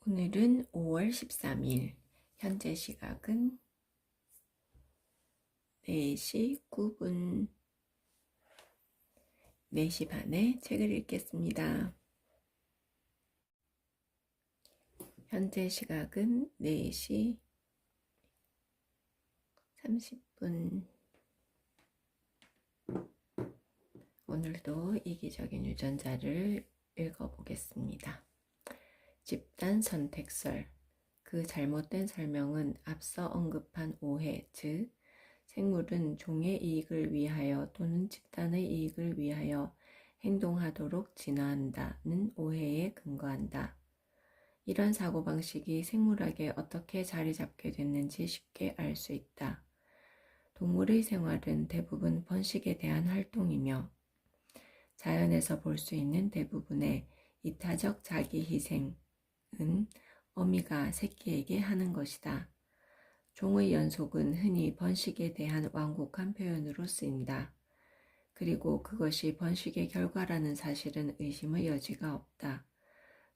오늘은 5월 13일, 현재 시각은 4시 9분, 4시 반에 책을 읽겠습니다. 현재 시각은 4시 30분. 오늘도 이기적인 유전자를 읽어보겠습니다. 집단 선택설. 그 잘못된 설명은 앞서 언급한 오해, 즉 생물은 종의 이익을 위하여 또는 집단의 이익을 위하여 행동하도록 진화한다는 오해에 근거한다. 이런 사고방식이 생물학에 어떻게 자리 잡게 됐는지 쉽게 알 수 있다. 동물의 생활은 대부분 번식에 대한 활동이며 자연에서 볼 수 있는 대부분의 이타적 자기희생은 어미가 새끼에게 하는 것이다. 종의 연속은 흔히 번식에 대한 완곡한 표현으로 쓰인다. 그리고 그것이 번식의 결과라는 사실은 의심의 여지가 없다.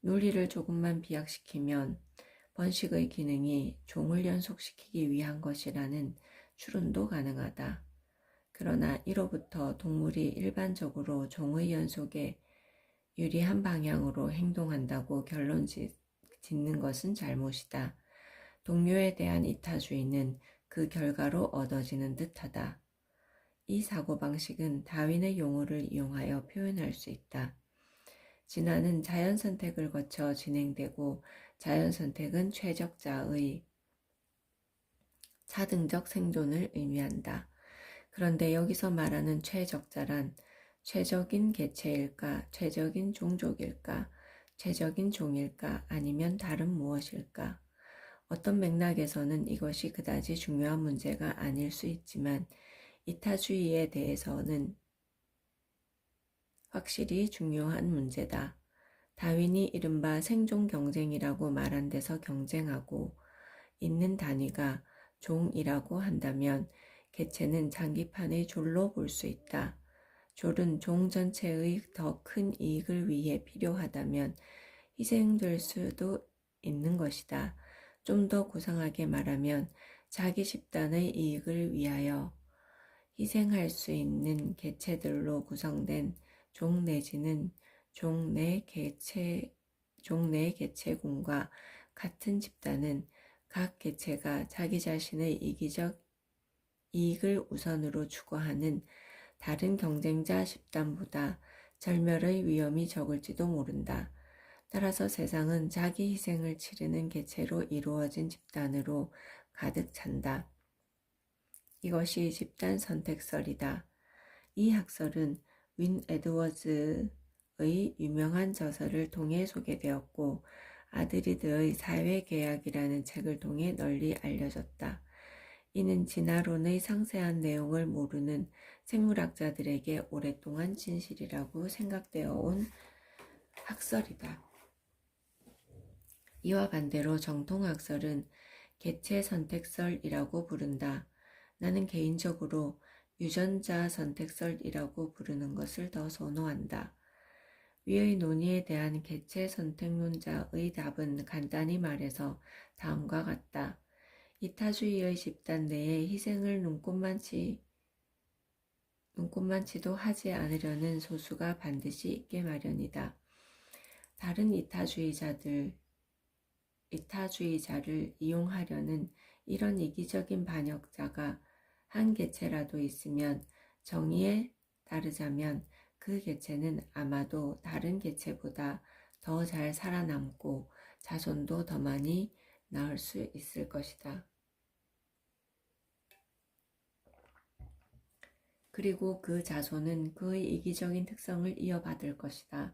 논리를 조금만 비약시키면 번식의 기능이 종을 연속시키기 위한 것이라는 추론도 가능하다. 그러나 이로부터 동물이 일반적으로 종의 연속에 유리한 방향으로 행동한다고 결론 짓는 것은 잘못이다. 동료에 대한 이타주의는 그 결과로 얻어지는 듯하다. 이 사고방식은 다윈의 용어를 이용하여 표현할 수 있다. 진화는 자연선택을 거쳐 진행되고 자연선택은 최적자의 차등적 생존을 의미한다. 그런데 여기서 말하는 최적자란 최적인 개체일까, 최적인 종족일까, 최적인 종일까, 아니면 다른 무엇일까? 어떤 맥락에서는 이것이 그다지 중요한 문제가 아닐 수 있지만 이타주의에 대해서는 확실히 중요한 문제다. 다윈이 이른바 생존 경쟁이라고 말한 데서 경쟁하고 있는 단위가 종이라고 한다면 개체는 장기판의 졸로 볼 수 있다. 졸은 종 전체의 더 큰 이익을 위해 필요하다면 희생될 수도 있는 것이다. 좀 더 고상하게 말하면 자기 집단의 이익을 위하여 희생할 수 있는 개체들로 구성된 종 내지는 종 내 개체군과 같은 집단은 각 개체가 자기 자신의 이기적 이익을 우선으로 추구하는 다른 경쟁자 집단보다 절멸의 위험이 적을지도 모른다. 따라서 세상은 자기 희생을 치르는 개체로 이루어진 집단으로 가득 찬다. 이것이 집단 선택설이다. 이 학설은 윈 에드워즈의 유명한 저서를 통해 소개되었고 아드리드의 사회계약이라는 책을 통해 널리 알려졌다. 이는 진화론의 상세한 내용을 모르는 생물학자들에게 오랫동안 진실이라고 생각되어 온 학설이다. 이와 반대로 정통학설은 개체 선택설이라고 부른다. 나는 개인적으로 유전자 선택설이라고 부르는 것을 더 선호한다. 위의 논의에 대한 개체 선택론자의 답은 간단히 말해서 다음과 같다. 이타주의의 집단 내에 희생을 눈꼽만치도 하지 않으려는 소수가 반드시 있게 마련이다. 다른 이타주의자를 이용하려는 이런 이기적인 반역자가 한 개체라도 있으면 정의에 따르자면 그 개체는 아마도 다른 개체보다 더 잘 살아남고 자손도 더 많이 낳을 수 있을 것이다. 그리고 그 자손은 그의 이기적인 특성을 이어받을 것이다.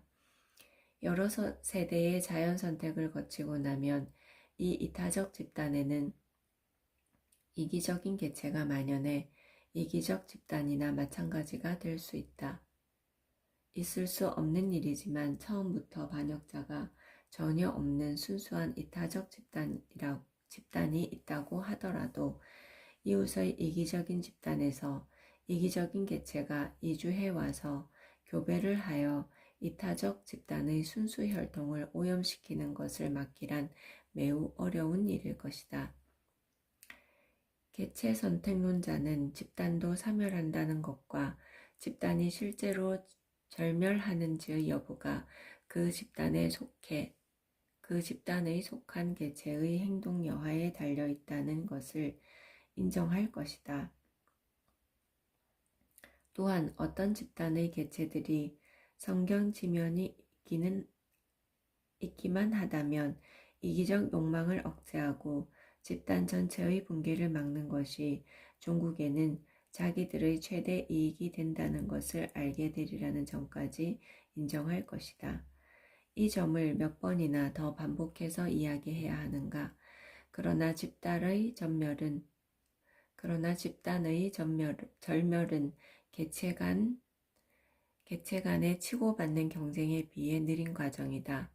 여러 세대의 자연 선택을 거치고 나면 이 이타적 집단에는 이기적인 개체가 만연해 이기적 집단이나 마찬가지가 될 수 있다. 있을 수 없는 일이지만 처음부터 반역자가 전혀 없는 순수한 이타적 집단이 있다고 하더라도 이웃의 이기적인 집단에서 이기적인 개체가 이주해 와서 교배를 하여 이타적 집단의 순수 혈통을 오염시키는 것을 막기란 매우 어려운 일일 것이다. 개체 선택론자는 집단도 사멸한다는 것과 집단이 실제로 절멸하는지의 여부가 그 집단의 속한 개체의 행동 여하에 달려 있다는 것을 인정할 것이다. 또한 어떤 집단의 개체들이 성경 지면이 있기만 하다면 이기적 욕망을 억제하고 집단 전체의 붕괴를 막는 것이 종국에는 자기들의 최대 이익이 된다는 것을 알게 되리라는 점까지 인정할 것이다. 이 점을 몇 번이나 더 반복해서 이야기해야 하는가? 그러나 집단의 절멸은 개체 간의 치고받는 경쟁에 비해 느린 과정이다.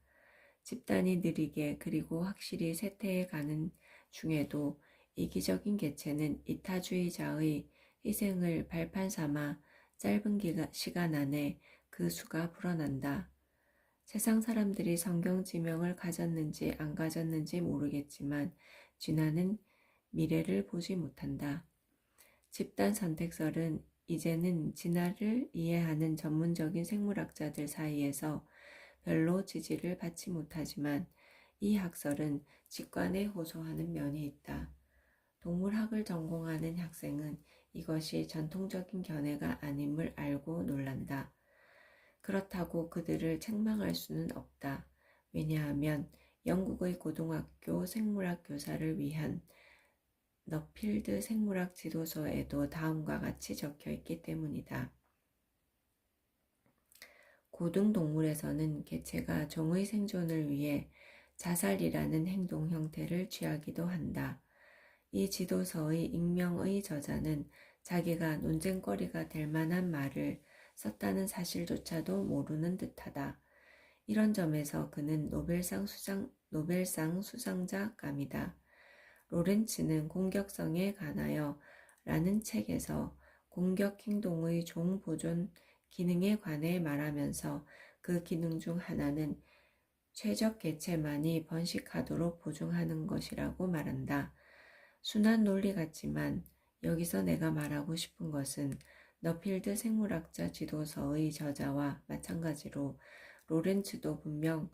집단이 느리게 그리고 확실히 쇠퇴해 가는 중에도 이기적인 개체는 이타주의자의 희생을 발판 삼아 짧은 시간 안에 그 수가 불어난다. 세상 사람들이 성경 지명을 가졌는지 안 가졌는지 모르겠지만 쥐나는 미래를 보지 못한다. 집단 선택설은 이제는 진화를 이해하는 전문적인 생물학자들 사이에서 별로 지지를 받지 못하지만 이 학설은 직관에 호소하는 면이 있다. 동물학을 전공하는 학생은 이것이 전통적인 견해가 아님을 알고 놀란다. 그렇다고 그들을 책망할 수는 없다. 왜냐하면 영국의 고등학교 생물학 교사를 위한 너필드 생물학 지도서에도 다음과 같이 적혀 있기 때문이다. 고등동물에서는 개체가 종의 생존을 위해 자살이라는 행동 형태를 취하기도 한다. 이 지도서의 익명의 저자는 자기가 논쟁거리가 될 만한 말을 썼다는 사실조차도 모르는 듯하다. 이런 점에서 그는 노벨상 수상자감이다. 로렌츠는 공격성에 관하여 라는 책에서 공격 행동의 종 보존 기능에 관해 말하면서 그 기능 중 하나는 최적 개체만이 번식하도록 보증하는 것이라고 말한다. 순한 논리 같지만 여기서 내가 말하고 싶은 것은 너필드 생물학자 지도서의 저자와 마찬가지로 로렌츠도 분명히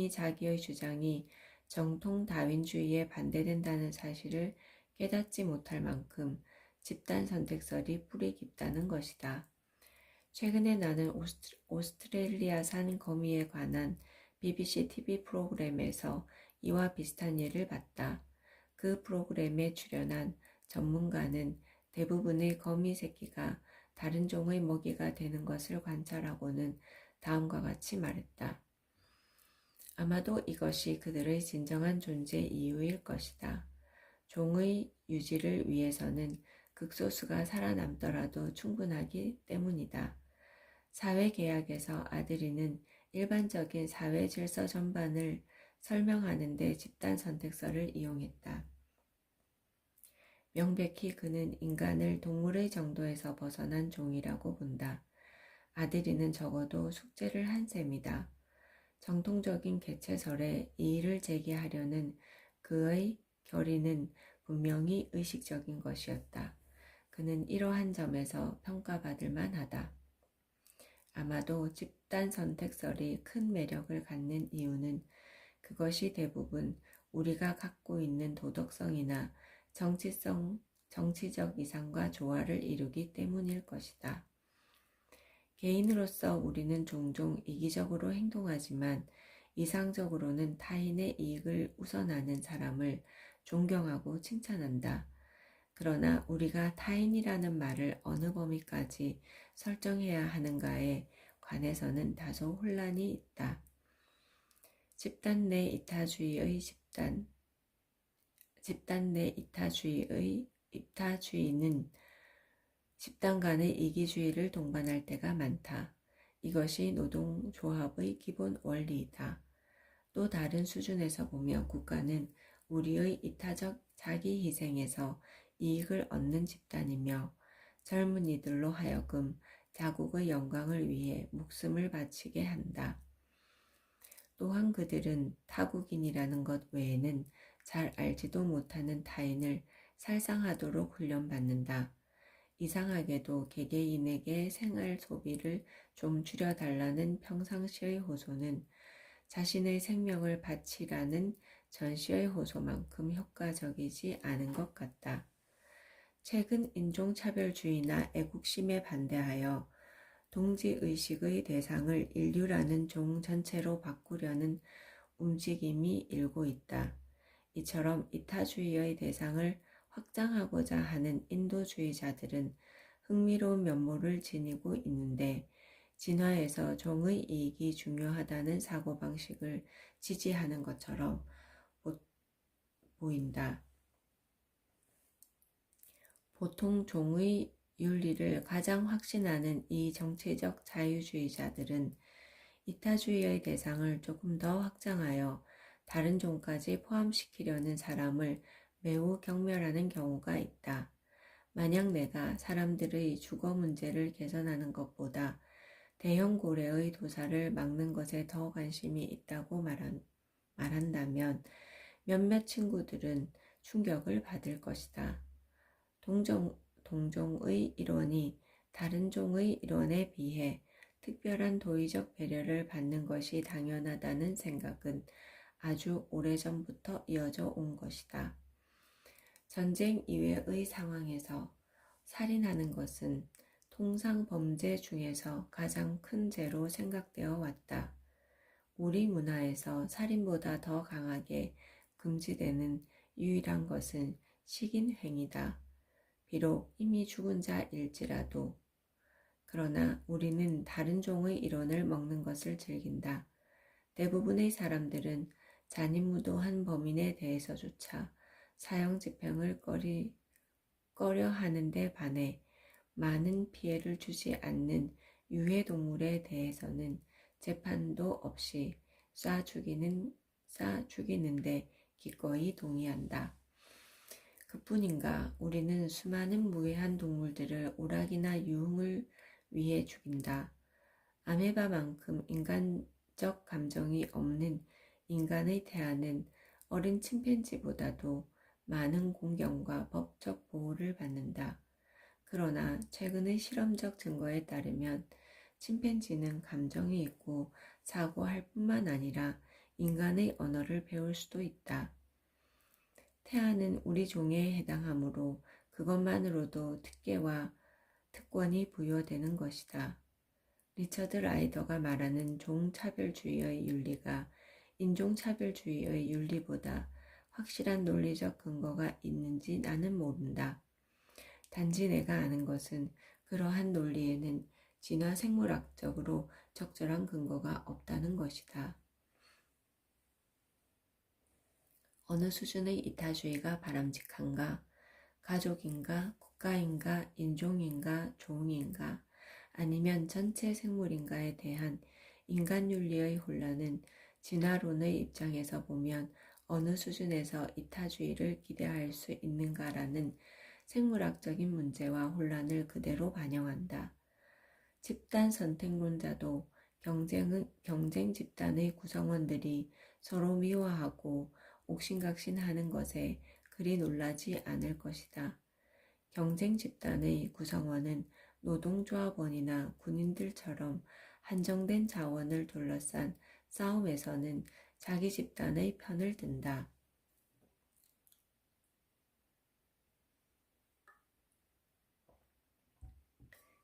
자기의 주장이 정통 다윈주의에 반대된다는 사실을 깨닫지 못할 만큼 집단 선택설이 뿌리 깊다는 것이다. 최근에 나는 오스트레일리아산 거미에 관한 BBC TV 프로그램에서 이와 비슷한 예를 봤다. 그 프로그램에 출연한 전문가는 대부분의 거미 새끼가 다른 종의 먹이가 되는 것을 관찰하고는 다음과 같이 말했다. 아마도 이것이 그들의 진정한 존재 이유일 것이다. 종의 유지를 위해서는 극소수가 살아남더라도 충분하기 때문이다. 사회계약에서 아드리는 일반적인 사회 질서 전반을 설명하는 데 집단 선택설을 이용했다. 명백히 그는 인간을 동물의 정도에서 벗어난 종이라고 본다. 아드리는 적어도 숙제를 한 셈이다. 정통적인 개체설에 이의를 제기하려는 그의 결의는 분명히 의식적인 것이었다. 그는 이러한 점에서 평가받을 만하다. 아마도 집단 선택설이 큰 매력을 갖는 이유는 그것이 대부분 우리가 갖고 있는 도덕성이나 정치적 이상과 조화를 이루기 때문일 것이다. 개인으로서 우리는 종종 이기적으로 행동하지만 이상적으로는 타인의 이익을 우선하는 사람을 존경하고 칭찬한다. 그러나 우리가 타인이라는 말을 어느 범위까지 설정해야 하는가에 관해서는 다소 혼란이 있다. 집단 내 이타주의는 집단 간의 이기주의를 동반할 때가 많다. 이것이 노동조합의 기본 원리이다. 또 다른 수준에서 보면 국가는 우리의 이타적 자기 희생에서 이익을 얻는 집단이며 젊은이들로 하여금 자국의 영광을 위해 목숨을 바치게 한다. 또한 그들은 타국인이라는 것 외에는 잘 알지도 못하는 타인을 살상하도록 훈련받는다. 이상하게도 개개인에게 생활 소비를 좀 줄여달라는 평상시의 호소는 자신의 생명을 바치라는 전시의 호소만큼 효과적이지 않은 것 같다. 최근 인종차별주의나 애국심에 반대하여 동지의식의 대상을 인류라는 종 전체로 바꾸려는 움직임이 일고 있다. 이처럼 이타주의의 대상을 확장하고자 하는 인도주의자들은 흥미로운 면모를 지니고 있는데 진화에서 종의 이익이 중요하다는 사고방식을 지지하는 것처럼 보인다. 보통 종의 윤리를 가장 확신하는 이 정치적 자유주의자들은 이타주의의 대상을 조금 더 확장하여 다른 종까지 포함시키려는 사람을 매우 경멸하는 경우가 있다. 만약 내가 사람들의 주거 문제를 개선하는 것보다 대형 고래의 도살을 막는 것에 더 관심이 있다고 말한다면 몇몇 친구들은 충격을 받을 것이다. 동종의 일원이 다른 종의 일원에 비해 특별한 도의적 배려를 받는 것이 당연하다는 생각은 아주 오래전부터 이어져 온 것이다. 전쟁 이외의 상황에서 살인하는 것은 통상 범죄 중에서 가장 큰 죄로 생각되어 왔다. 우리 문화에서 살인보다 더 강하게 금지되는 유일한 것은 식인행위다. 비록 이미 죽은 자일지라도. 그러나 우리는 다른 종의 일원을 먹는 것을 즐긴다. 대부분의 사람들은 잔인무도한 범인에 대해서조차 사형 집행을 꺼려 하는데 반해 많은 피해를 주지 않는 유해동물에 대해서는 재판도 없이 쏴 죽이는데 기꺼이 동의한다. 그뿐인가 우리는 수많은 무해한 동물들을 오락이나 유흥을 위해 죽인다. 아메바만큼 인간적 감정이 없는 인간의 태아는 어린 침팬지보다도 많은 공경과 법적 보호를 받는다. 그러나 최근의 실험적 증거에 따르면 침팬지는 감정이 있고 사고할 뿐만 아니라 인간의 언어를 배울 수도 있다. 태아는 우리 종에 해당하므로 그것만으로도 특권이 부여되는 것이다. 리처드 라이더가 말하는 종차별주의의 윤리가 인종차별주의의 윤리보다 확실한 논리적 근거가 있는지 나는 모른다. 단지 내가 아는 것은 그러한 논리에는 진화생물학적으로 적절한 근거가 없다는 것이다. 어느 수준의 이타주의가 바람직한가? 가족인가? 국가인가? 인종인가? 종인가? 아니면 전체 생물인가에 대한 인간윤리의 혼란은 진화론의 입장에서 보면 어느 수준에서 이타주의를 기대할 수 있는가라는 생물학적인 문제와 혼란을 그대로 반영한다. 집단 선택론자도 경쟁 집단의 구성원들이 서로 미워하고 옥신각신하는 것에 그리 놀라지 않을 것이다. 경쟁 집단의 구성원은 노동조합원이나 군인들처럼 한정된 자원을 둘러싼 싸움에서는 자기 집단의 편을 든다.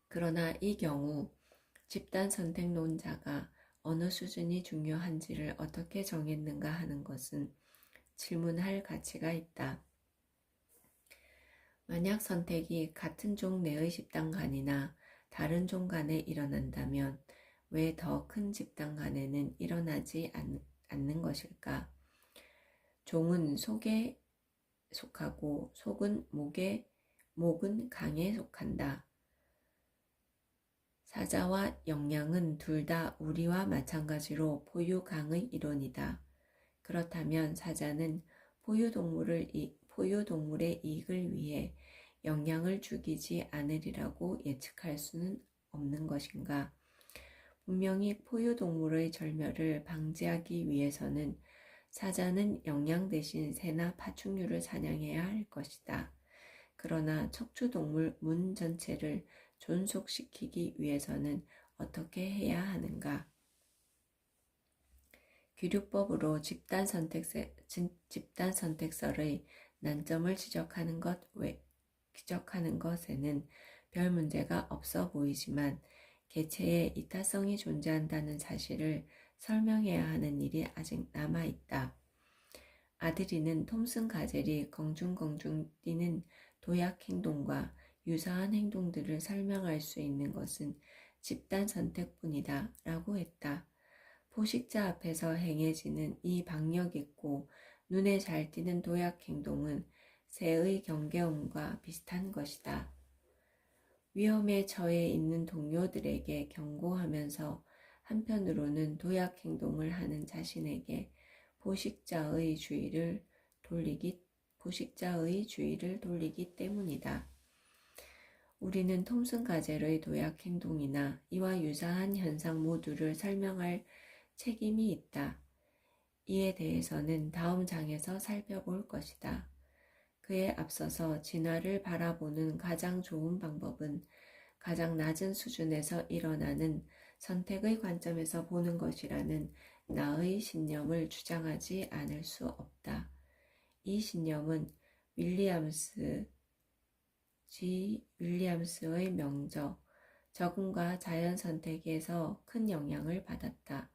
그러나 이 경우 집단 선택론자가 어느 수준이 중요한지를 어떻게 정했는가 하는 것은 질문할 가치가 있다. 만약 선택이 같은 종 내의 집단 간이나 다른 종 간에 일어난다면 왜 더 큰 집단 간에는 일어나지 않는 것일까? 종은 속에 속하고 목은 강에 속한다. 사자와 영양은 둘 다 우리와 마찬가지로 포유강의 일원이다. 그렇다면 사자는 포유동물의 이익을 위해 영향을 주기지 않으리라고 예측할 수는 없는 것인가? 분명히 포유동물의 절멸을 방지하기 위해서는 사자는 영양 대신 새나 파충류를 사냥해야 할 것이다. 그러나 척추동물 문 전체를 존속시키기 위해서는 어떻게 해야 하는가? 귀류법으로 집단 선택설의 난점을 지적하는 것에는 별 문제가 없어 보이지만 개체에 이타성이 존재한다는 사실을 설명해야 하는 일이 아직 남아있다. 아드리는 톰슨 가젤이 공중공중 뛰는 도약 행동과 유사한 행동들을 설명할 수 있는 것은 집단 선택뿐이다 라고 했다. 포식자 앞에서 행해지는 이 박력 있고 눈에 잘 띄는 도약 행동은 새의 경계음과 비슷한 것이다. 위험에 처해 있는 동료들에게 경고하면서 한편으로는 도약 행동을 하는 자신에게 포식자의 주의를 돌리기 때문이다. 우리는 톰슨 가젤의 도약 행동이나 이와 유사한 현상 모두를 설명할 책임이 있다. 이에 대해서는 다음 장에서 살펴볼 것이다. 그에 앞서서 진화를 바라보는 가장 좋은 방법은 가장 낮은 수준에서 일어나는 선택의 관점에서 보는 것이라는 나의 신념을 주장하지 않을 수 없다. 이 신념은 윌리엄스의 명저, 적응과 자연 선택에서 큰 영향을 받았다.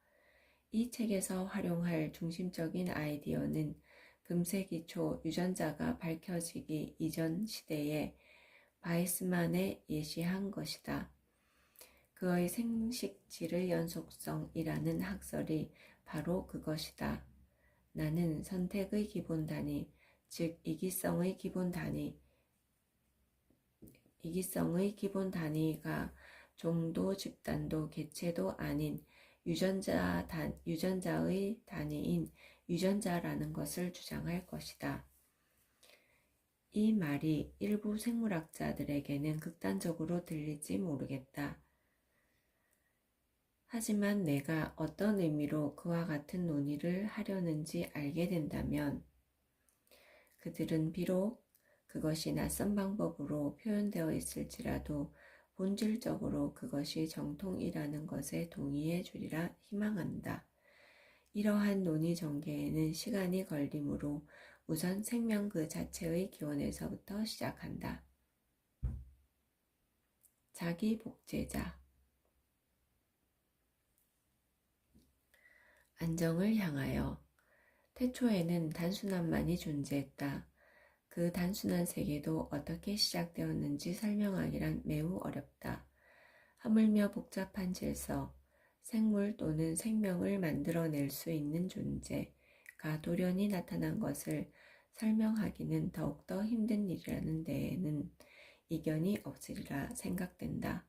이 책에서 활용할 중심적인 아이디어는 금세 기초 유전자가 밝혀지기 이전 시대에 바이스만에 예시한 것이다. 그의 생식질의 연속성이라는 학설이 바로 그것이다. 나는 선택의 기본 단위, 즉 이기성의 기본 단위가 종도 집단도 개체도 아닌 유전자의 단위인 유전자라는 것을 주장할 것이다. 이 말이 일부 생물학자들에게는 극단적으로 들릴지 모르겠다. 하지만 내가 어떤 의미로 그와 같은 논의를 하려는지 알게 된다면 그들은 비록 그것이 낯선 방법으로 표현되어 있을지라도 본질적으로 그것이 정통이라는 것에 동의해 주리라 희망한다. 이러한 논의 전개에는 시간이 걸리므로 우선 생명 그 자체의 기원에서부터 시작한다. 자기 복제자. 안정을 향하여. 태초에는 단순함만이 존재했다. 그 단순한 세계도 어떻게 시작되었는지 설명하기란 매우 어렵다. 하물며 복잡한 질서, 생물 또는 생명을 만들어낼 수 있는 존재가 돌연히 나타난 것을 설명하기는 더욱더 힘든 일이라는 데에는 이견이 없으리라 생각된다.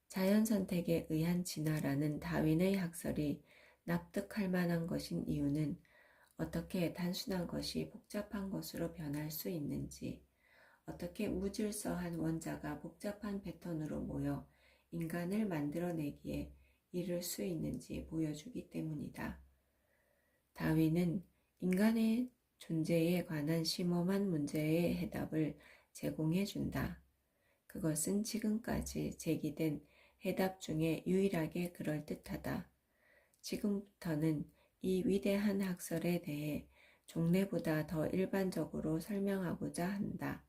자연선택에 의한 진화라는 다윈의 학설이 납득할 만한 것인 이유는 어떻게 단순한 것이 복잡한 것으로 변할 수 있는지, 어떻게 무질서한 원자가 복잡한 패턴으로 모여 인간을 만들어내기에 이를 수 있는지 보여주기 때문이다. 다윈은 인간의 존재에 관한 심오한 문제의 해답을 제공해준다. 그것은 지금까지 제기된 해답 중에 유일하게 그럴듯하다. 지금부터는 이 위대한 학설에 대해 종래보다 더 일반적으로 설명하고자 한다.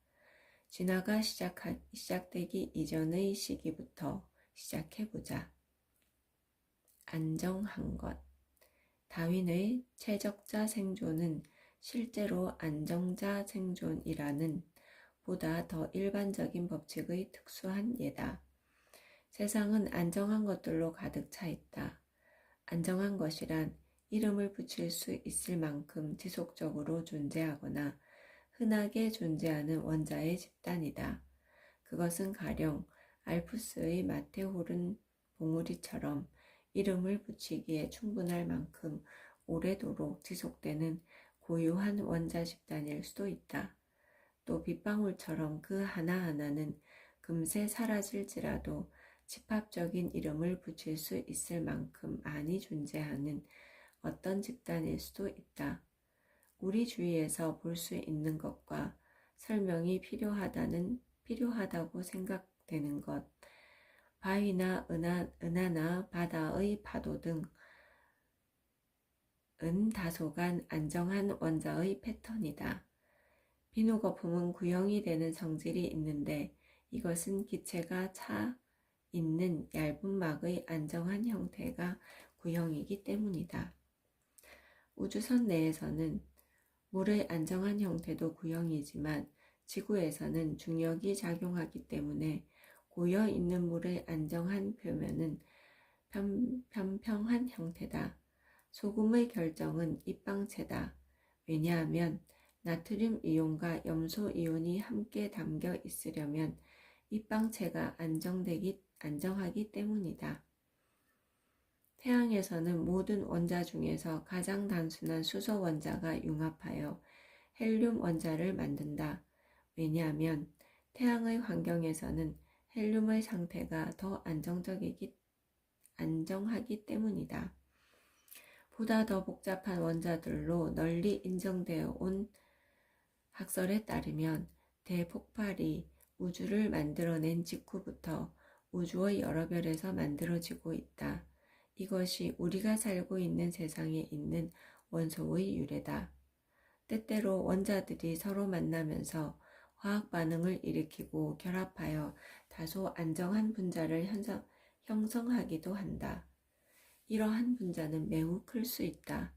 진화가 시작되기 이전의 시기부터 시작해보자. 안정한 것. 다윈의 최적자 생존은 실제로 안정자 생존이라는 보다 더 일반적인 법칙의 특수한 예다. 세상은 안정한 것들로 가득 차 있다. 안정한 것이란 이름을 붙일 수 있을 만큼 지속적으로 존재하거나 흔하게 존재하는 원자의 집단이다. 그것은 가령 알프스의 마테호른 봉우리처럼 이름을 붙이기에 충분할 만큼 오래도록 지속되는 고유한 원자 집단일 수도 있다. 또 빗방울처럼 그 하나하나는 금세 사라질지라도 집합적인 이름을 붙일 수 있을 만큼 많이 존재하는 어떤 집단일 수도 있다. 우리 주위에서 볼 수 있는 것과 설명이 필요하다고 생각되는 것, 바위나 은하나 바다의 파도 등은 다소간 안정한 원자의 패턴이다. 비누 거품은 구형이 되는 성질이 있는데 이것은 기체가 차 있는 얇은 막의 안정한 형태가 구형이기 때문이다. 우주선 내에서는 물의 안정한 형태도 구형이지만 지구에서는 중력이 작용하기 때문에 고여 있는 물의 안정한 표면은 평평한 형태다. 소금의 결정은 입방체다. 왜냐하면 나트륨 이온과 염소 이온이 함께 담겨 있으려면 입방체가 안정하기 때문이다. 태양에서는 모든 원자 중에서 가장 단순한 수소 원자가 융합하여 헬륨 원자를 만든다. 왜냐하면 태양의 환경에서는 헬륨의 상태가 더 안정하기 때문이다. 보다 더 복잡한 원자들로 널리 인정되어 온 학설에 따르면 대폭발이 우주를 만들어낸 직후부터 우주의 여러 별에서 만들어지고 있다. 이것이 우리가 살고 있는 세상에 있는 원소의 유래다. 때때로 원자들이 서로 만나면서 화학 반응을 일으키고 결합하여 다소 안정한 분자를 형성하기도 한다. 이러한 분자는 매우 클 수 있다.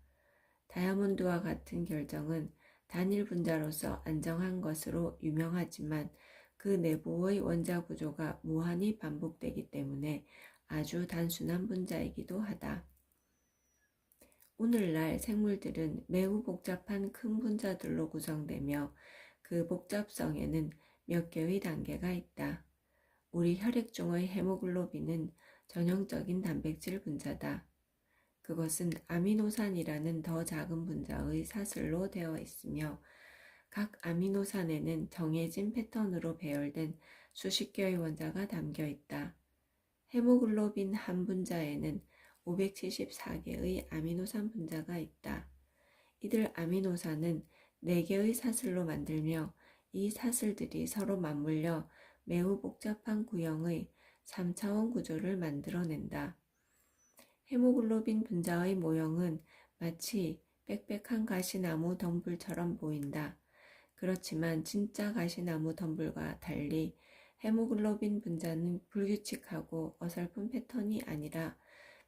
다이아몬드와 같은 결정은 단일 분자로서 안정한 것으로 유명하지만 그 내부의 원자 구조가 무한히 반복되기 때문에 아주 단순한 분자이기도 하다. 오늘날 생물들은 매우 복잡한 큰 분자들로 구성되며 그 복잡성에는 몇 개의 단계가 있다. 우리 혈액 중의 헤모글로빈은 전형적인 단백질 분자다. 그것은 아미노산이라는 더 작은 분자의 사슬로 되어 있으며 각 아미노산에는 정해진 패턴으로 배열된 수십 개의 원자가 담겨 있다. 헤모글로빈 한 분자에는 574개의 아미노산 분자가 있다. 이들 아미노산은 4개의 사슬로 만들며 이 사슬들이 서로 맞물려 매우 복잡한 구형의 3차원 구조를 만들어낸다. 헤모글로빈 분자의 모형은 마치 빽빽한 가시나무 덩불처럼 보인다. 그렇지만 진짜 가시나무 덩불과 달리 헤모글로빈 분자는 불규칙하고 어설픈 패턴이 아니라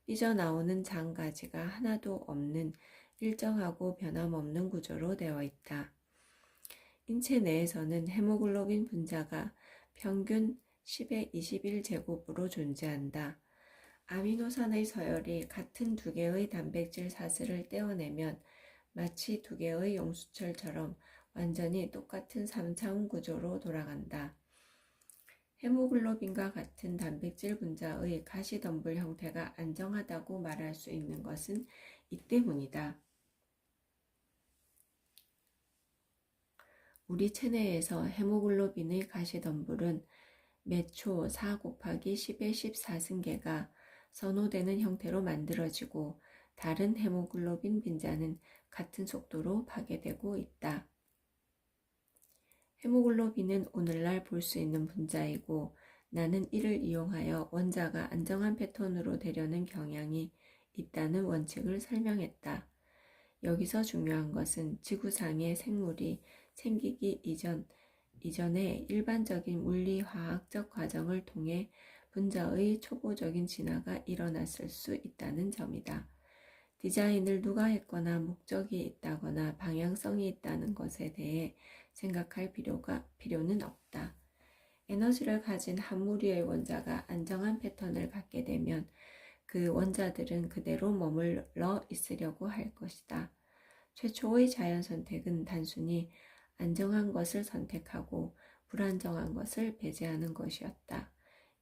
삐져나오는 장가지가 하나도 없는 일정하고 변함없는 구조로 되어 있다. 인체 내에서는 헤모글로빈 분자가 평균 10의 21제곱으로 존재한다. 아미노산의 서열이 같은 2개의 단백질 사슬을 떼어내면 마치 2개의 용수철처럼 완전히 똑같은 3차원 구조로 돌아간다. 헤모글로빈과 같은 단백질 분자의 가시덤불 형태가 안정하다고 말할 수 있는 것은 이 때문이다. 우리 체내에서 헤모글로빈의 가시덤불은 매초 4 곱하기 10의 14승계가 선호되는 형태로 만들어지고 다른 헤모글로빈 분자는 같은 속도로 파괴되고 있다. 헤모글로빈은 오늘날 볼 수 있는 분자이고 나는 이를 이용하여 원자가 안정한 패턴으로 되려는 경향이 있다는 원칙을 설명했다. 여기서 중요한 것은 지구상의 생물이 생기기 이전에 일반적인 물리화학적 과정을 통해 분자의 초보적인 진화가 일어났을 수 있다는 점이다. 디자인을 누가 했거나 목적이 있다거나 방향성이 있다는 것에 대해 생각할 필요는 없다. 에너지를 가진 한 무리의 원자가 안정한 패턴을 갖게 되면 그 원자들은 그대로 머물러 있으려고 할 것이다. 최초의 자연 선택은 단순히 안정한 것을 선택하고 불안정한 것을 배제하는 것이었다.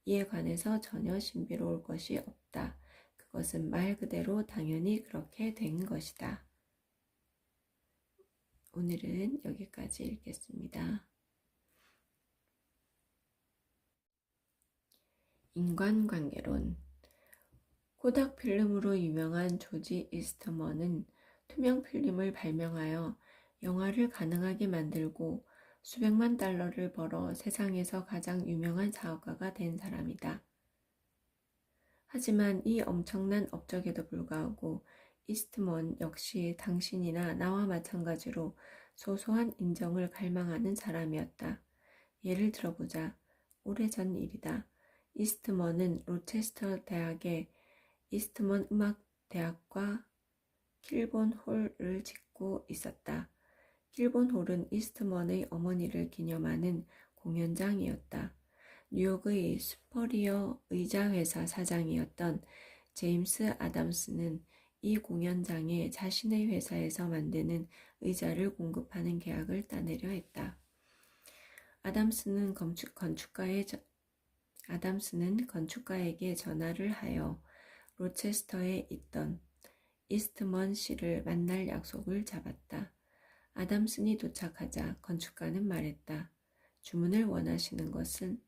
이에 관해서 전혀 신비로울 것이 없다. 그것은 말 그대로 당연히 그렇게 된 것이다. 오늘은 여기까지 읽겠습니다. 인간관계론. 코닥 필름으로 유명한 조지 이스트먼은 투명 필름을 발명하여 영화를 가능하게 만들고 수백만 달러를 벌어 세상에서 가장 유명한 사업가가 된 사람이다. 하지만 이 엄청난 업적에도 불구하고 이스트먼 역시 당신이나 나와 마찬가지로 소소한 인정을 갈망하는 사람이었다. 예를 들어보자. 오래전 일이다. 이스트먼은 로체스터 대학의 이스트먼 음악대학과 킬본 홀을 짓고 있었다. 킬본 홀은 이스트먼의 어머니를 기념하는 공연장이었다. 뉴욕의 슈퍼리어 의자회사 사장이었던 제임스 아담스는 이 공연장에 자신의 회사에서 만드는 의자를 공급하는 계약을 따내려 했다. 아담스는 건축가에게 전화를 하여 로체스터에 있던 이스트먼 씨를 만날 약속을 잡았다. 아담슨이 도착하자 건축가는 말했다. 주문을 원하시는 것은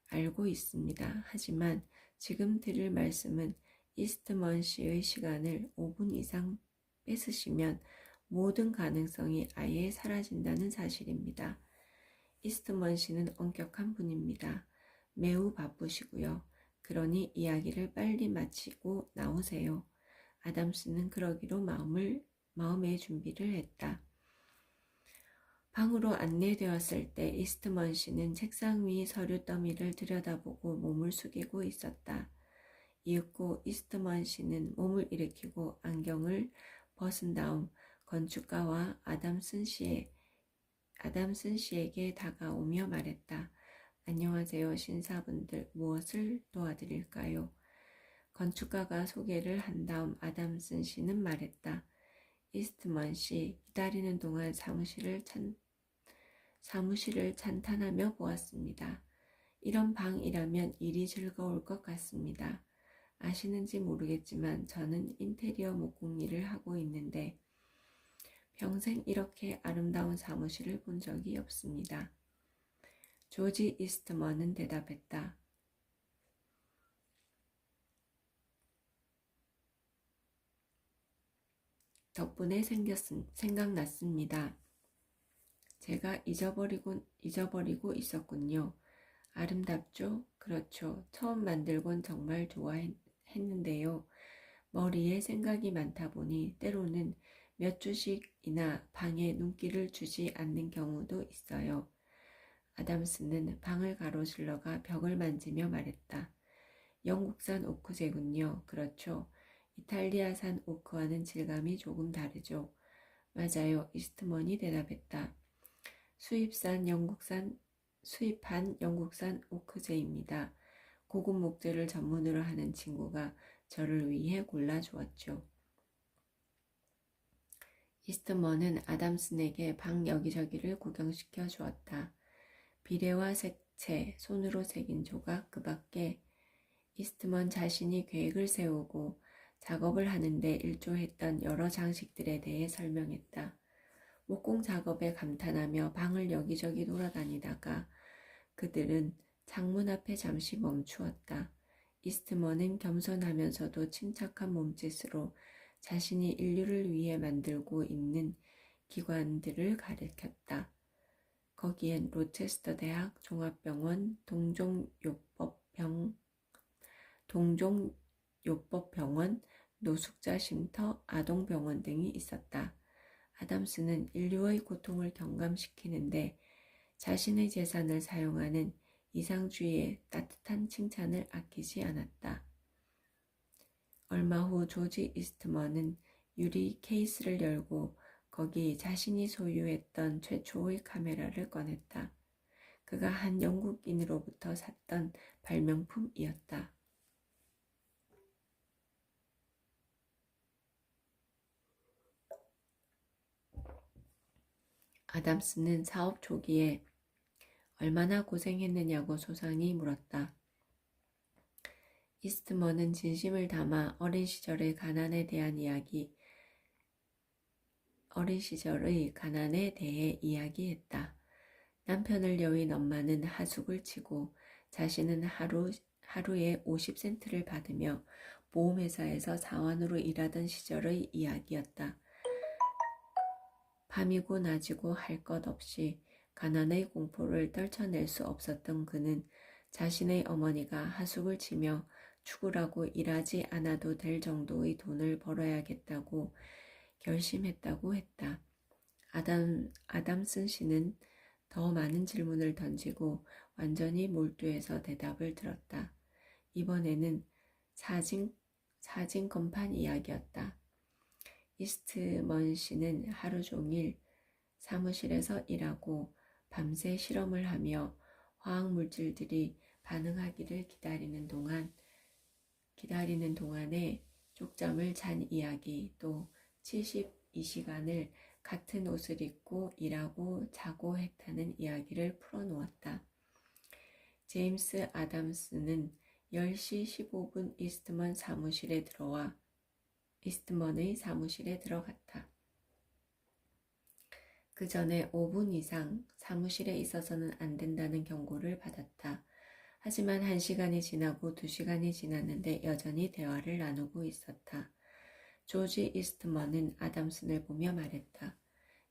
알고 있습니다. 하지만 지금 드릴 말씀은 이스트먼 씨의 시간을 5분 이상 뺏으시면 모든 가능성이 아예 사라진다는 사실입니다. 이스트먼 씨는 엄격한 분입니다. 매우 바쁘시고요. 그러니 이야기를 빨리 마치고 나오세요. 아담스는 그러기로 마음의 준비를 했다. 방으로 안내되었을 때 이스트먼 씨는 책상 위 서류 더미를 들여다보고 몸을 숙이고 있었다. 이윽고 이스트먼 씨는 몸을 일으키고 안경을 벗은 다음 건축가와 아담슨 씨에게 다가오며 말했다. 안녕하세요, 신사분들. 무엇을 도와드릴까요? 건축가가 소개를 한 다음 아담슨 씨는 말했다. 이스트먼 씨, 기다리는 동안 사무실을 찬탄하며 보았습니다. 이런 방이라면 일이 즐거울 것 같습니다. 아시는지 모르겠지만 저는 인테리어 목공일을 하고 있는데 평생 이렇게 아름다운 사무실을 본 적이 없습니다. 조지 이스트먼은 대답했다. 덕분에 생각났습니다. 제가 잊어버리고 있었군요. 아름답죠? 그렇죠. 처음 만들곤 정말 좋아했는데요. 머리에 생각이 많다 보니 때로는 몇 주씩이나 방에 눈길을 주지 않는 경우도 있어요. 아담스는 방을 가로질러가 벽을 만지며 말했다. 영국산 오크제군요. 그렇죠. 이탈리아산 오크와는 질감이 조금 다르죠. 맞아요. 이스트먼이 대답했다. 수입한 영국산 오크제입니다. 고급 목재를 전문으로 하는 친구가 저를 위해 골라주었죠. 이스트먼은 아담슨에게 방 여기저기를 구경시켜 주었다. 비례와 색채, 손으로 새긴 조각, 그 밖에 이스트먼 자신이 계획을 세우고 작업을 하는데 일조했던 여러 장식들에 대해 설명했다. 목공 작업에 감탄하며 방을 여기저기 돌아다니다가 그들은 창문 앞에 잠시 멈추었다. 이스트먼은 겸손하면서도 침착한 몸짓으로 자신이 인류를 위해 만들고 있는 기관들을 가리켰다. 거기엔 로체스터 대학 종합병원, 동종요법병원, 노숙자 쉼터, 아동병원 등이 있었다. 아담스는 인류의 고통을 경감시키는데 자신의 재산을 사용하는 이상주의의 따뜻한 칭찬을 아끼지 않았다. 얼마 후 조지 이스트먼은 유리 케이스를 열고 거기 자신이 소유했던 최초의 카메라를 꺼냈다. 그가 한 영국인으로부터 샀던 발명품이었다. 아담스는 사업 초기에 얼마나 고생했느냐고 소상히 물었다. 이스트먼은 진심을 담아 어린 시절의 가난에 대해 이야기했다. 남편을 여인 엄마는 하숙을 치고 자신은 하루에 50센트를 받으며 보험회사에서 사원으로 일하던 시절의 이야기였다. 밤이고 낮이고 할 것 없이 가난의 공포를 떨쳐낼 수 없었던 그는 자신의 어머니가 하숙을 치며 죽으라고 일하지 않아도 될 정도의 돈을 벌어야겠다고 결심했다고 했다. 아담슨 씨는 더 많은 질문을 던지고 완전히 몰두해서 대답을 들었다. 이번에는 사진 건판 이야기였다. 이스트먼 씨는 하루 종일 사무실에서 일하고 밤새 실험을 하며 화학물질들이 반응하기를 기다리는 동안에 쪽잠을 잔 이야기, 또 72시간을 같은 옷을 입고 일하고 자고 했다는 이야기를 풀어놓았다. 제임스 아담스는 10시 15분 이스트먼의 사무실에 들어갔다. 그 전에 5분 이상 사무실에 있어서는 안 된다는 경고를 받았다. 하지만 1시간이 지나고 2시간이 지났는데 여전히 대화를 나누고 있었다. 조지 이스트먼은 아담슨을 보며 말했다.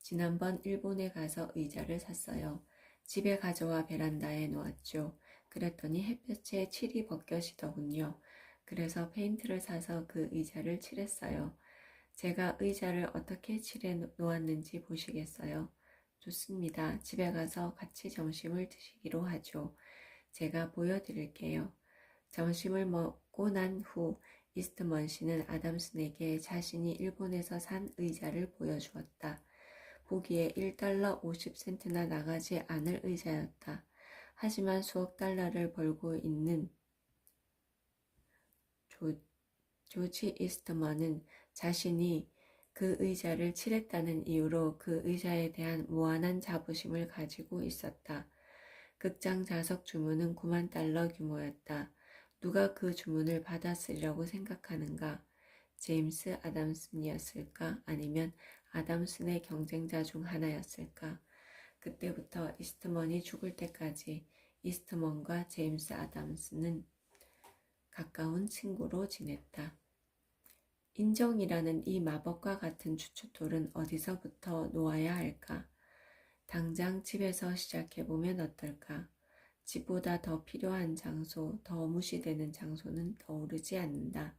지난번 일본에 가서 의자를 샀어요. 집에 가져와 베란다에 놓았죠. 그랬더니 햇볕에 칠이 벗겨지더군요. 그래서 페인트를 사서 그 의자를 칠했어요. 제가 의자를 어떻게 칠해 놓았는지 보시겠어요? 좋습니다. 집에 가서 같이 점심을 드시기로 하죠. 제가 보여드릴게요. 점심을 먹고 난 후 이스트먼 씨는 아담슨에게 자신이 일본에서 산 의자를 보여주었다. 보기에 1달러 50센트나 나가지 않을 의자였다. 하지만 수억 달러를 벌고 있는 조지 이스트먼은 자신이 그 의자를 칠했다는 이유로 그 의자에 대한 무한한 자부심을 가지고 있었다. 극장 좌석 주문은 9만 달러 규모였다. 누가 그 주문을 받았으리라고 생각하는가? 제임스 아담슨이었을까? 아니면 아담슨의 경쟁자 중 하나였을까? 그때부터 이스트먼이 죽을 때까지 이스트먼과 제임스 아담슨은 가까운 친구로 지냈다. 인정이라는 이 마법과 같은 추춧돌은 어디서부터 놓아야 할까? 당장 집에서 시작해보면 어떨까? 집보다 더 필요한 장소, 더 무시되는 장소는 떠오르지 않는다.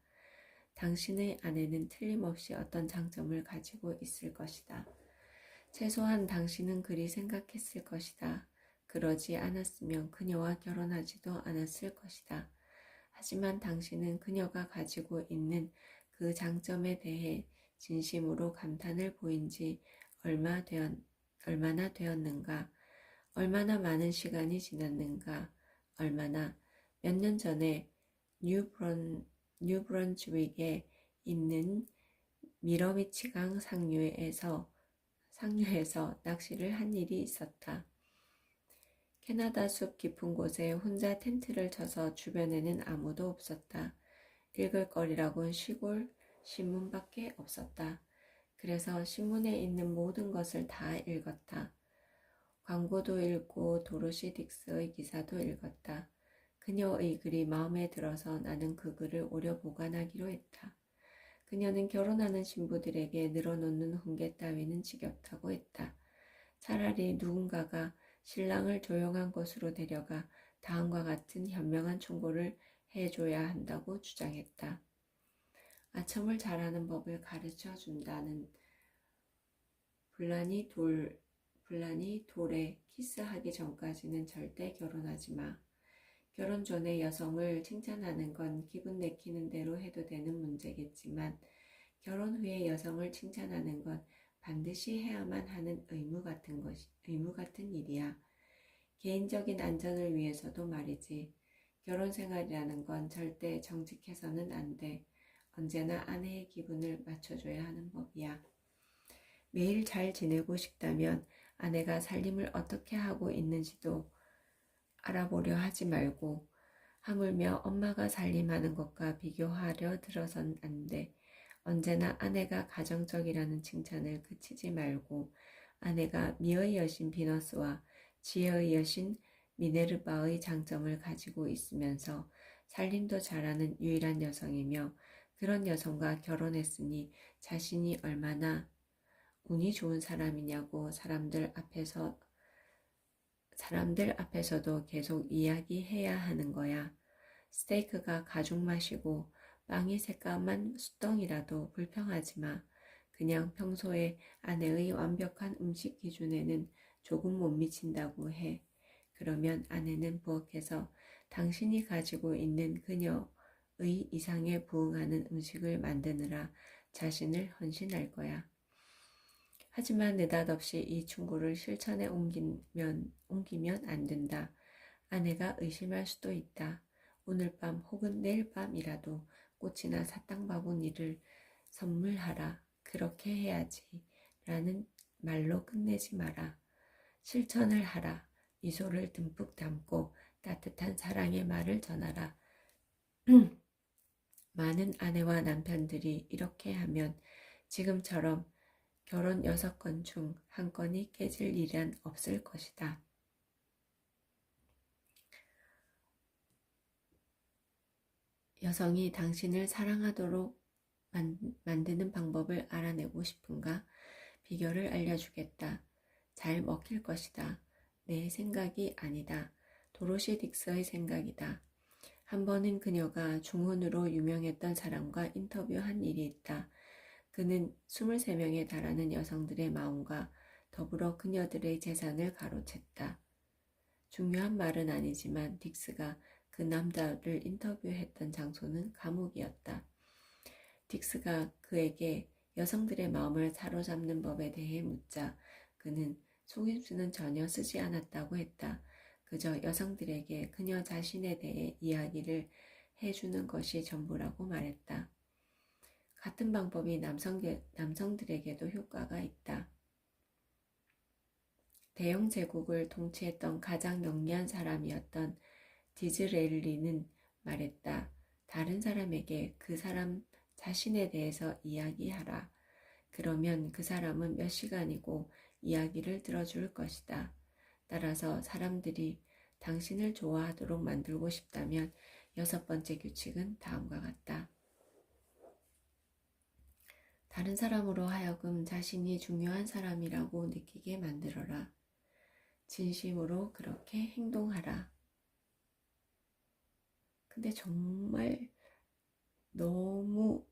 당신의 아내는 틀림없이 어떤 장점을 가지고 있을 것이다. 최소한 당신은 그리 생각했을 것이다. 그러지 않았으면 그녀와 결혼하지도 않았을 것이다. 하지만 당신은 그녀가 가지고 있는 그 장점에 대해 진심으로 감탄을 보인 지 얼마나 되었는가? 얼마나 많은 시간이 지났는가? 몇 년 전에 뉴브런즈윅에 있는 미러미치강 상류에서 낚시를 한 일이 있었다. 캐나다 숲 깊은 곳에 혼자 텐트를 쳐서 주변에는 아무도 없었다. 읽을 거리라곤 시골 신문밖에 없었다. 그래서 신문에 있는 모든 것을 다 읽었다. 광고도 읽고 도로시 딕스의 기사도 읽었다. 그녀의 글이 마음에 들어서 나는 그 글을 오려 보관하기로 했다. 그녀는 결혼하는 신부들에게 늘어놓는 훈계 따위는 지겹다고 했다. 차라리 누군가가 신랑을 조용한 곳으로 데려가 다음과 같은 현명한 충고를 해줘야 한다고 주장했다. 아첨을 잘하는 법을 가르쳐 준다는 블라니 돌에 키스하기 전까지는 절대 결혼하지 마. 결혼 전에 여성을 칭찬하는 건 기분 내키는 대로 해도 되는 문제겠지만 결혼 후에 여성을 칭찬하는 건 반드시 해야만 하는 의무 같은 일이야. 개인적인 안전을 위해서도 말이지. 결혼 생활이라는 건 절대 정직해서는 안 돼. 언제나 아내의 기분을 맞춰줘야 하는 법이야. 매일 잘 지내고 싶다면 아내가 살림을 어떻게 하고 있는지도 알아보려 하지 말고 하물며 엄마가 살림하는 것과 비교하려 들어선 안 돼. 언제나 아내가 가정적이라는 칭찬을 그치지 말고 아내가 미의 여신 비너스와 지혜의 여신 미네르바의 장점을 가지고 있으면서 살림도 잘하는 유일한 여성이며 그런 여성과 결혼했으니 자신이 얼마나 운이 좋은 사람이냐고 사람들 앞에서도 계속 이야기해야 하는 거야. 스테이크가 가죽 맛이고 빵이 새까만 숫덩이라도 불평하지 마. 그냥 평소에 아내의 완벽한 음식 기준에는 조금 못 미친다고 해. 그러면 아내는 부엌에서 당신이 가지고 있는 그녀의 이상에 부응하는 음식을 만드느라 자신을 헌신할 거야. 하지만 느닷없이 이 충고를 실천에 옮기면 안 된다. 아내가 의심할 수도 있다. 오늘 밤 혹은 내일 밤이라도 꽃이나 사탕바구니를 선물하라. 그렇게 해야지. 라는 말로 끝내지 마라. 실천을 하라. 미소를 듬뿍 담고 따뜻한 사랑의 말을 전하라. 많은 아내와 남편들이 이렇게 하면 지금처럼 결혼 6건 중 1건이 깨질 일은 없을 것이다. 여성이 당신을 사랑하도록 만드는 방법을 알아내고 싶은가? 비결을 알려주겠다. 잘 먹힐 것이다. 내 생각이 아니다. 도로시 딕스의 생각이다. 한 번은 그녀가 중혼으로 유명했던 사람과 인터뷰한 일이 있다. 그는 23명에 달하는 여성들의 마음과 더불어 그녀들의 재산을 가로챘다. 중요한 말은 아니지만 딕스가 그 남자를 인터뷰했던 장소는 감옥이었다. 딕스가 그에게 여성들의 마음을 사로잡는 법에 대해 묻자 그는 속임수는 전혀 쓰지 않았다고 했다. 그저 여성들에게 그녀 자신에 대해 이야기를 해주는 것이 전부라고 말했다. 같은 방법이 남성들에게도 효과가 있다. 대영 제국을 통치했던 가장 영리한 사람이었던 디즈레일리는 말했다. 다른 사람에게 그 사람 자신에 대해서 이야기하라. 그러면 그 사람은 몇 시간이고 이야기를 들어줄 것이다. 따라서 사람들이 당신을 좋아하도록 만들고 싶다면 6번째 규칙은 다음과 같다. 다른 사람으로 하여금 자신이 중요한 사람이라고 느끼게 만들어라. 진심으로 그렇게 행동하라. 근데 정말 너무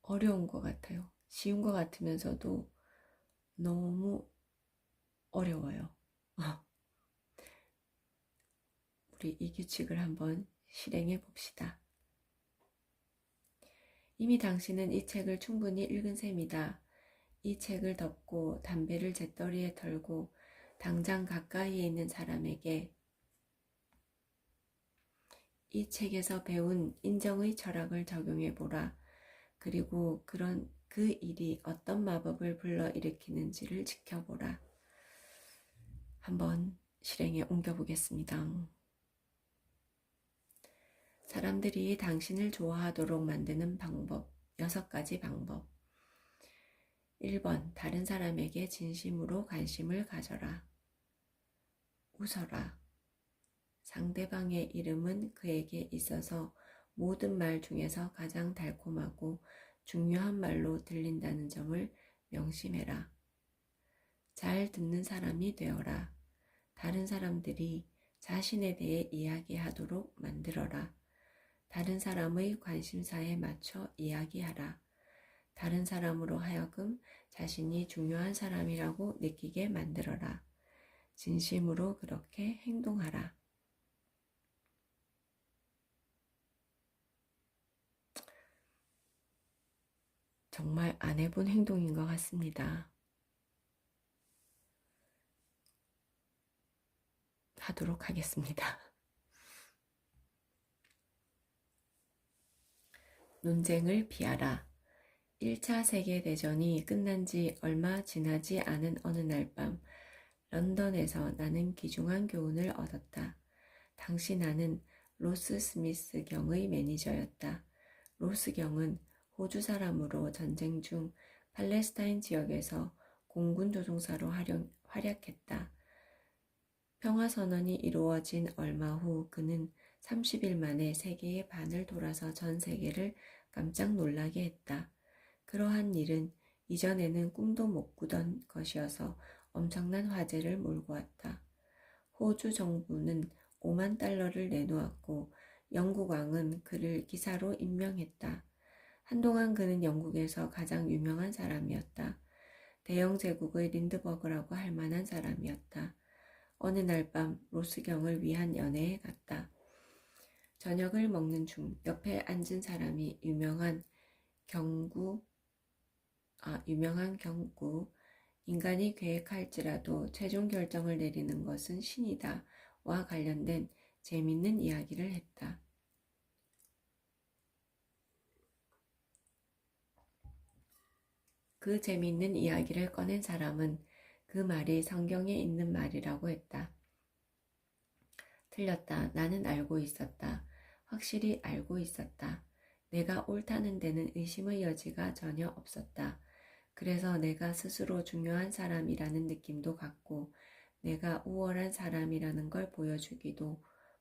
어려운 것 같아요. 쉬운 것 같으면서도 너무 어려워요. 우리 이 규칙을 한번 실행해 봅시다. 이미 당신은 이 책을 충분히 읽은 셈이다. 이 책을 덮고 담배를 재떨이에 털고 당장 가까이에 있는 사람에게 이 책에서 배운 인정의 철학을 적용해 보라. 그리고 그 일이 어떤 마법을 불러일으키는지를 지켜보라. 한번 실행에 옮겨보겠습니다. 사람들이 당신을 좋아하도록 만드는 방법, 6가지 방법. 1번, 다른 사람에게 진심으로 관심을 가져라. 웃어라. 상대방의 이름은 그에게 있어서 모든 말 중에서 가장 달콤하고 중요한 말로 들린다는 점을 명심해라. 잘 듣는 사람이 되어라. 다른 사람들이 자신에 대해 이야기하도록 만들어라. 다른 사람의 관심사에 맞춰 이야기하라. 다른 사람으로 하여금 자신이 중요한 사람이라고 느끼게 만들어라. 진심으로 그렇게 행동하라. 정말 안 해본 행동인 것 같습니다. 하도록 하겠습니다. 논쟁을 피하라. 1차 세계대전이 끝난 지 얼마 지나지 않은 어느 날 밤 런던에서 나는 귀중한 교훈을 얻었다. 당시 나는 로스 스미스 경의 매니저였다. 로스 경은 호주 사람으로 전쟁 중 팔레스타인 지역에서 공군 조종사로 활약했다. 평화선언이 이루어진 얼마 후 그는 30일 만에 세계의 반을 돌아서 전 세계를 깜짝 놀라게 했다. 그러한 일은 이전에는 꿈도 못 꾸던 것이어서 엄청난 화제를 몰고 왔다. 호주 정부는 5만 달러를 내놓았고 영국 왕은 그를 기사로 임명했다. 한동안 그는 영국에서 가장 유명한 사람이었다. 대영 제국의 린드버그라고 할 만한 사람이었다. 어느 날 밤 로스경을 위한 연회에 갔다. 저녁을 먹는 중 옆에 앉은 사람이 유명한 경구, 인간이 계획할지라도 최종 결정을 내리는 것은 신이다 와 관련된 재밌는 이야기를 했다. 그 재밌는 이야기를 꺼낸 사람은 그 말이 성경에 있는 말이라고 했다. 틀렸다. 나는 알고 있었다. 확실히 알고 있었다. 내가 옳다는 데는 의심의 여지가 전혀 없었다. 그래서 내가 스스로 중요한 사람이라는 느낌도 갖고 내가 우월한 사람이라는 걸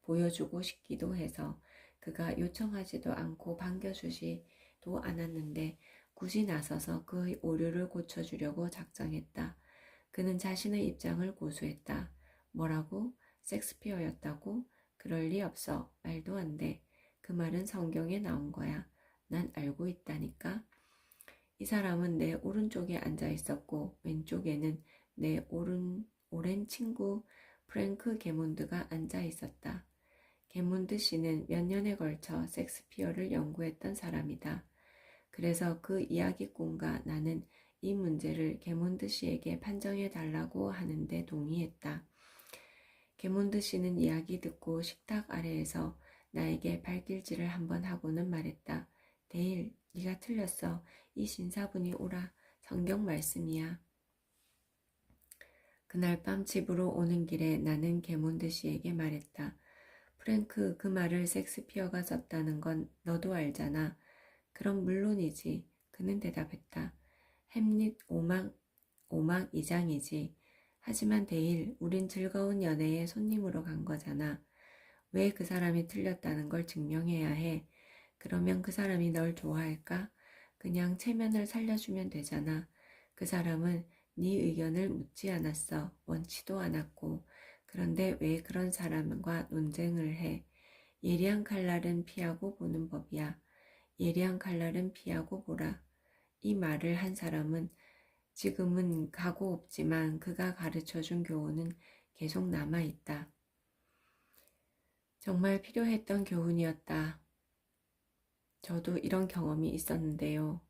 보여주고 싶기도 해서 그가 요청하지도 않고 반겨주지도 않았는데 굳이 나서서 그의 오류를 고쳐주려고 작정했다. 그는 자신의 입장을 고수했다. 뭐라고? 섹스피어였다고? 그럴 리 없어. 말도 안 돼. 그 말은 성경에 나온 거야. 난 알고 있다니까. 이 사람은 내 오른쪽에 앉아 있었고 왼쪽에는 내 오랜 친구 프랭크 게몬드가 앉아 있었다. 게몬드 씨는 몇 년에 걸쳐 섹스피어를 연구했던 사람이다. 그래서 그 이야기꾼과 나는 이 문제를 게몬드 씨에게 판정해 달라고 하는데 동의했다. 게몬드 씨는 이야기 듣고 식탁 아래에서 나에게 발길질을 한번 하고는 말했다. 데일, 네가 틀렸어. 이 신사분이 오라. 성경 말씀이야. 그날 밤 집으로 오는 길에 나는 게몬드 씨에게 말했다. 프랭크, 그 말을 섹스피어가 썼다는 건 너도 알잖아. 그럼 물론이지. 그는 대답했다. 햄릿 5막 2장이지. 하지만 데일, 우린 즐거운 연애에 손님으로 간 거잖아. 왜 그 사람이 틀렸다는 걸 증명해야 해. 그러면 그 사람이 널 좋아할까? 그냥 체면을 살려주면 되잖아. 그 사람은 네 의견을 묻지 않았어. 원치도 않았고. 그런데 왜 그런 사람과 논쟁을 해? 예리한 칼날은 피하고 보는 법이야. 예리한 칼날은 피하고 보라. 이 말을 한 사람은 지금은 가고 없지만 그가 가르쳐준 교훈은 계속 남아있다. 정말 필요했던 교훈이었다. 저도 이런 경험이 있었는데요.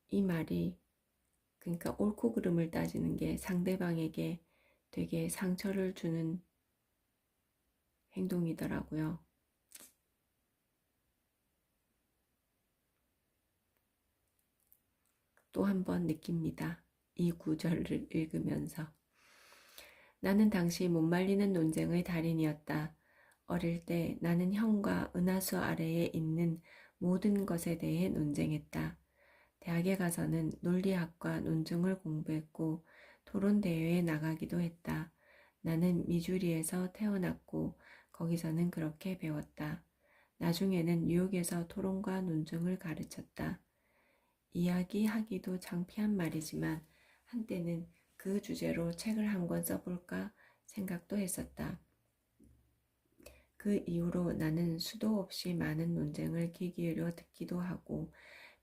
이 말이 그러니까 옳고 그름을 따지는 게 상대방에게 되게 상처를 주는 행동이더라고요. 또 한 번 느낍니다. 이 구절을 읽으면서. 나는 당시 못 말리는 논쟁의 달인이었다. 어릴 때 나는 형과 은하수 아래에 있는 모든 것에 대해 논쟁했다. 대학에 가서는 논리학과 논증을 공부했고 토론 대회에 나가기도 했다. 나는 미주리에서 태어났고 거기서는 그렇게 배웠다. 나중에는 뉴욕에서 토론과 논증을 가르쳤다. 이야기하기도 창피한 말이지만 한때는 그 주제로 책을 한 권 써볼까 생각도 했었다. 그 이후로 나는 수도 없이 많은 논쟁을 귀 기울여 듣기도 하고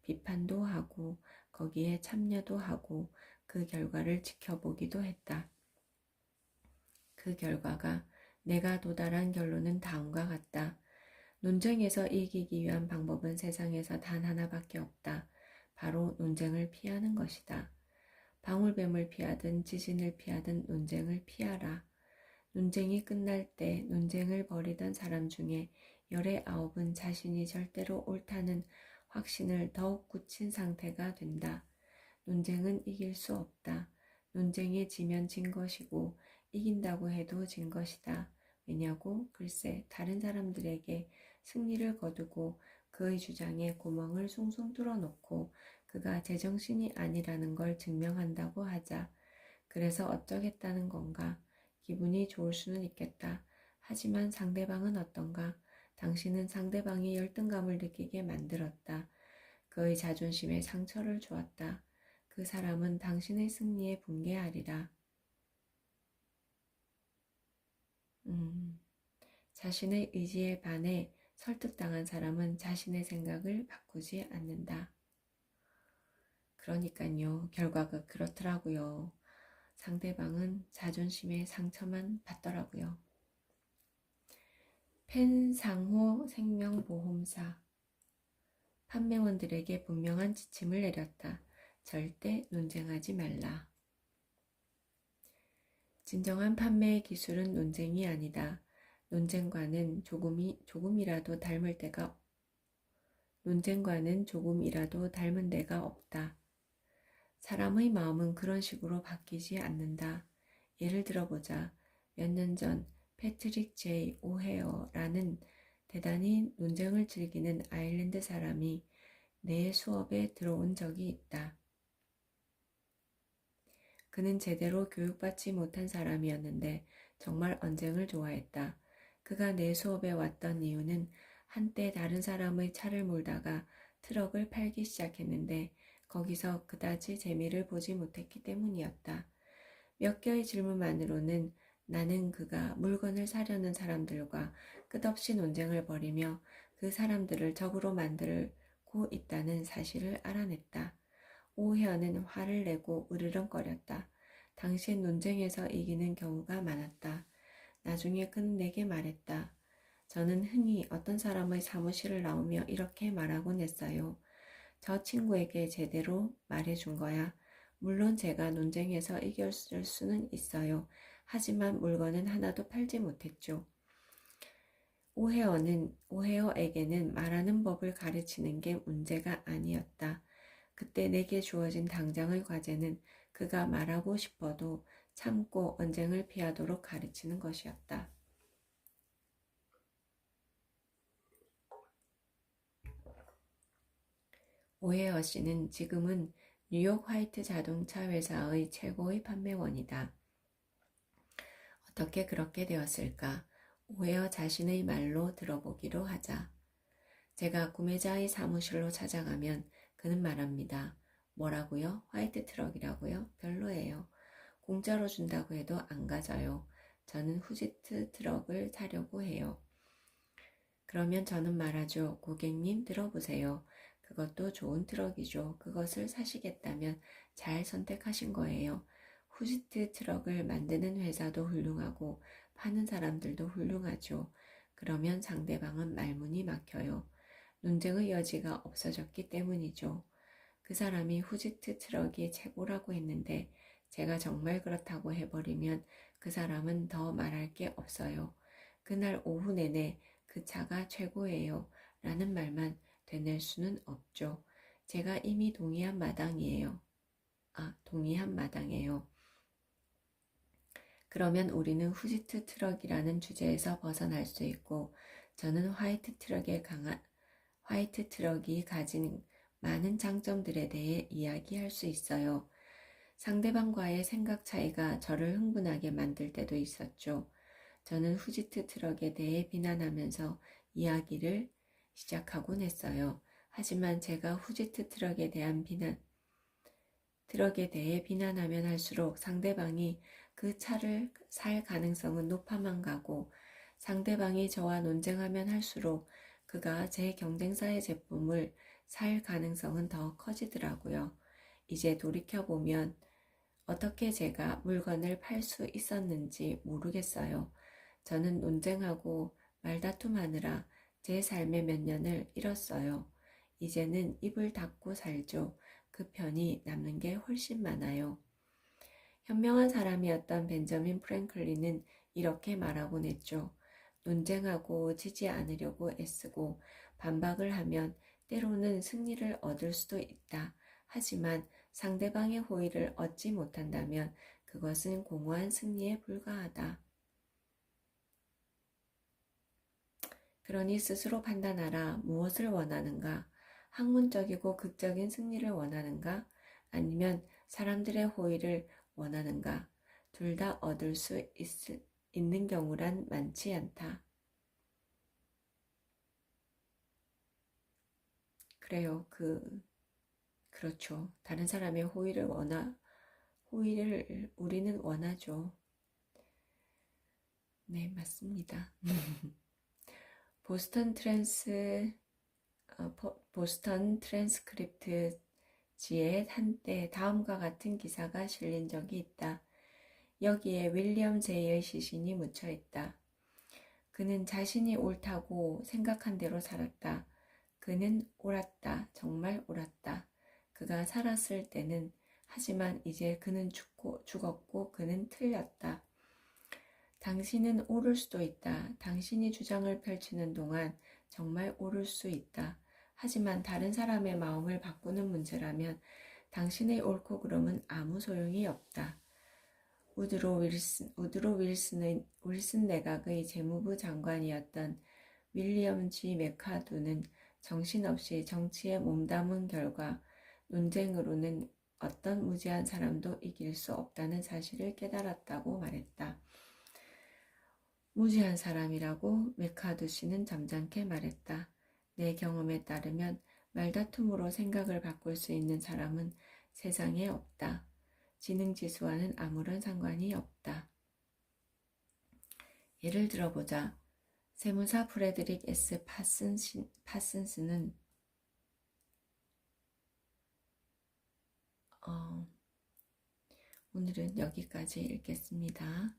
비판도 하고 거기에 참여도 하고 그 결과를 지켜보기도 했다. 그 결과가 내가 도달한 결론은 다음과 같다. 논쟁에서 이기기 위한 방법은 세상에서 단 하나밖에 없다. 바로 논쟁을 피하는 것이다. 방울뱀을 피하든 지진을 피하든 논쟁을 피하라. 논쟁이 끝날 때 논쟁을 벌이던 사람 중에 19은 자신이 절대로 옳다는 확신을 더욱 굳힌 상태가 된다. 논쟁은 이길 수 없다. 논쟁에 지면 진 것이고 이긴다고 해도 진 것이다. 왜냐고? 글쎄, 다른 사람들에게 승리를 거두고 그의 주장에 구멍을 숭숭 뚫어놓고 그가 제정신이 아니라는 걸 증명한다고 하자. 그래서 어쩌겠다는 건가? 기분이 좋을 수는 있겠다. 하지만 상대방은 어떤가? 당신은 상대방이 열등감을 느끼게 만들었다. 그의 자존심에 상처를 주었다. 그 사람은 당신의 승리에 분개하리라. 자신의 의지에 반해 설득당한 사람은 자신의 생각을 바꾸지 않는다. 그러니까요, 결과가 그렇더라고요. 상대방은 자존심에 상처만 받더라고요. 펜상호 생명보험사. 판매원들에게 분명한 지침을 내렸다. 절대 논쟁하지 말라. 진정한 판매의 기술은 논쟁이 아니다. 논쟁과는 조금이라도 닮은 데가 없다. 사람의 마음은 그런 식으로 바뀌지 않는다. 예를 들어보자. 몇 년 전 패트릭 제이 오헤어라는 대단히 논쟁을 즐기는 아일랜드 사람이 내 수업에 들어온 적이 있다. 그는 제대로 교육받지 못한 사람이었는데 정말 언쟁을 좋아했다. 그가 내 수업에 왔던 이유는 한때 다른 사람의 차를 몰다가 트럭을 팔기 시작했는데 거기서 그다지 재미를 보지 못했기 때문이었다. 몇 개의 질문만으로는 나는 그가 물건을 사려는 사람들과 끝없이 논쟁을 벌이며 그 사람들을 적으로 만들고 있다는 사실을 알아냈다. 오혜연은 화를 내고 으르렁거렸다. 당시엔 논쟁에서 이기는 경우가 많았다. 나중에 그는 내게 말했다. 저는 흔히 어떤 사람의 사무실을 나오며 이렇게 말하곤 했어요. 저 친구에게 제대로 말해준 거야. 물론 제가 논쟁에서 이겼을 수는 있어요. 하지만 물건은 하나도 팔지 못했죠. 오헤어에게는 말하는 법을 가르치는 게 문제가 아니었다. 그때 내게 주어진 당장의 과제는 그가 말하고 싶어도 참고 언쟁을 피하도록 가르치는 것이었다. 오헤어 씨는 지금은 뉴욕 화이트 자동차 회사의 최고의 판매원이다. 어떻게 그렇게 되었을까? 오헤어 자신의 말로 들어보기로 하자. 제가 구매자의 사무실로 찾아가면 그는 말합니다. 뭐라고요? 화이트 트럭이라고요? 별로예요. 공짜로 준다고 해도 안 가져요. 저는 후지트 트럭을 사려고 해요. 그러면 저는 말하죠. 고객님 들어보세요. 그것도 좋은 트럭이죠. 그것을 사시겠다면 잘 선택하신 거예요. 후지트 트럭을 만드는 회사도 훌륭하고 파는 사람들도 훌륭하죠. 그러면 상대방은 말문이 막혀요. 논쟁의 여지가 없어졌기 때문이죠. 그 사람이 후지트 트럭이 최고라고 했는데 제가 정말 그렇다고 해버리면 그 사람은 더 말할 게 없어요. 그날 오후 내내 그 차가 최고예요 라는 말만 되낼 수는 없죠. 제가 이미 동의한 마당이에요. 그러면 우리는 후지트 트럭이라는 주제에서 벗어날 수 있고 저는 화이트 트럭이 가진 많은 장점들에 대해 이야기할 수 있어요. 상대방과의 생각 차이가 저를 흥분하게 만들 때도 있었죠. 저는 후지트 트럭에 대해 비난하면서 이야기를 시작하곤 했어요. 하지만 제가 후지트 트럭에 대해 비난하면 할수록 상대방이 그 차를 살 가능성은 높아만 가고 상대방이 저와 논쟁하면 할수록 그가 제 경쟁사의 제품을 살 가능성은 더 커지더라고요. 이제 돌이켜보면 어떻게 제가 물건을 팔 수 있었는지 모르겠어요. 저는 논쟁하고 말다툼하느라 제 삶의 몇 년을 잃었어요. 이제는 입을 닫고 살죠. 그 편이 남는 게 훨씬 많아요. 현명한 사람이었던 벤저민 프랭클린은 이렇게 말하곤 했죠. 논쟁하고 지지 않으려고 애쓰고 반박을 하면 때로는 승리를 얻을 수도 있다. 하지만 상대방의 호의를 얻지 못한다면 그것은 공허한 승리에 불과하다. 그러니 스스로 판단하라. 무엇을 원하는가? 학문적이고 극적인 승리를 원하는가? 아니면 사람들의 호의를 원하는가? 둘 다 얻을 수 있는 경우란 많지 않다. 그래요. 그렇죠. 다른 사람의 호의를 우리는 원하죠. 네, 맞습니다. 보스턴 트랜스크립트지에 한때 다음과 같은 기사가 실린 적이 있다. 여기에 윌리엄 제이의 시신이 묻혀 있다. 그는 자신이 옳다고 생각한 대로 살았다. 그는 옳았다. 정말 옳았다. 그가 살았을 때는. 하지만 이제 그는 죽었고 그는 틀렸다. 당신은 옳을 수도 있다. 당신이 주장을 펼치는 동안 정말 옳을 수 있다. 하지만 다른 사람의 마음을 바꾸는 문제라면 당신의 옳고 그름은 아무 소용이 없다. 윌슨 내각의 재무부 장관이었던 윌리엄 G. 메카두는 정신없이 정치에 몸담은 결과 논쟁으로는 어떤 무지한 사람도 이길 수 없다는 사실을 깨달았다고 말했다. 무지한 사람이라고 메카두 씨는 점잖게 말했다. 내 경험에 따르면 말다툼으로 생각을 바꿀 수 있는 사람은 세상에 없다. 지능지수와는 아무런 상관이 없다. 예를 들어보자. 세무사 프레드릭 S. 파슨스는 오늘은 여기까지 읽겠습니다.